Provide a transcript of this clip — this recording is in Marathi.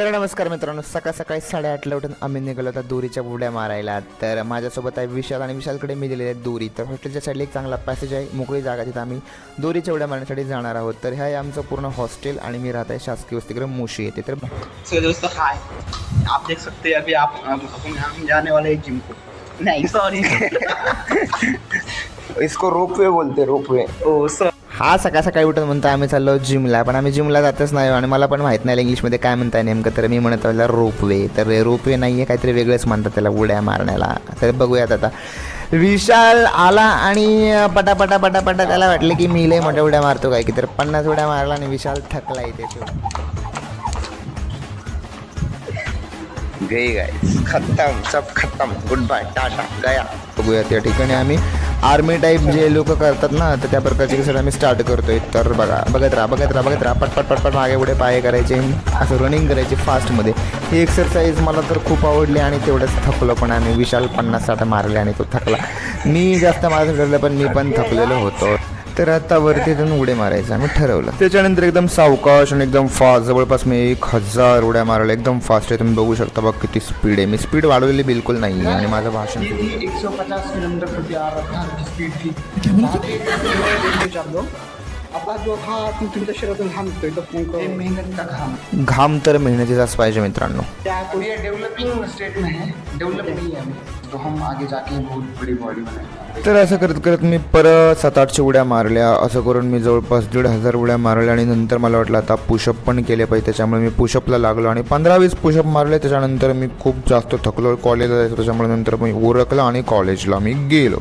तर नमस्कार मित्रांनो, सकाळ सकाळी 8:30ला उठून आम्ही निघालो होता दोरीच्या उड्या मारायला. तर माझ्यासोबत आहे विशाल आणि विशालकडे मी दिलेली आहे दोरी. तर हॉस्टेलच्या साईडला एक चांगला पॅसेज आहे, मोकळी जागा, तिथं आम्ही दोरीच्या उड्या मारण्यासाठी जाणार आहोत. तर हे आहे आमचं पूर्ण हॉस्टेल आणि मी राहत आहे शासकीय वसतिगृह मोशी येथे. तर सो दोस्तों हाय, आप देख सकते हैं अभी हम जाने वाले हैं जिम को. नहीं सॉरी इसको रोपवे बोलते, रोपवे. ओ सर हा सकाळ सकाळी उठून म्हणतो आम्ही चाललो जिमला, पण आम्ही जिमला जातच नाही आणि मला पण माहीत नाही इंग्लिशमध्ये काय म्हणताय नेमकं. तर मी म्हणत त्याला रोपवे. तर रोपवे नाही आहे, काहीतरी वेगळंच म्हणतात त्याला उड्या मारण्याला. तर बघूयात आता. विशाल आला आणि पटापटा पटापटा त्याला वाटलं की मी लय मोठ्या उड्या मारतो काय की. तर 50 उड्या मारला आणि विशाल थकला इथे. गई गाइस, खत्म, सब खत्म, गुड बाय, टाटा, गया. बघूया त्या ठिकाणी आम्ही आर्मी टाईप जे लोक करतात ना, तर त्या प्रकारची कसं आम्ही स्टार्ट करतोय. तर बघत राहा पटपट पटपट मागे पुढे पाय करायचे, असं रनिंग करायचे फास्टमध्ये. ही एक्सरसाइज मला तर खूप आवडली आणि तेवढंच थकलो पण आम्ही. विशाल 50-60 मारले आणि तो थकला. मी जास्त मारून ठरलं पण मी पण थकलेलो होतो. तर आता वरती जाऊन उड्या मारायचं आम्ही ठरवलं. त्याच्यानंतर एकदम सावकाश आणि एकदम फास्ट, जवळपास मी 1000 उड्या मारल्या. एकदम फास्ट आहे, तुम्ही बघू शकता बघ किती स्पीड आहे. मी स्पीड वाढवलेली बिलकुल नाही आहे आणि माझं भाषण 150 किलोमीटर प्रति आवर की स्पीड थी. आपला जो हा तुमच्या शरीरातून घाम निघतोय तो मेहनत का घाम. घाम तर मेहनतीचाच पाहिजे मित्रांनो. ये डेवलपिंग स्टेट में है, डेवलप नहीं है अभी, तो हम आगे जाके बहुत बड़ी बॉडी बनाएंगे. तर असं करत करत मी परत 700-800 उड्या मारल्या. असं करून मी जवळपास 1500 उड्या मारल्या आणि नंतर मला वाटलं आता पुशअप पण केले पाहिजे. त्याच्यामुळे मी पुशअपला लागलो आणि 15-20 पुशअप मारले. त्याच्यानंतर मी खूप जास्त थकलो, कॉलेजला जायचं, त्याच्यामुळे नंतर मी उरकलं आणि कॉलेजला मी गेलो.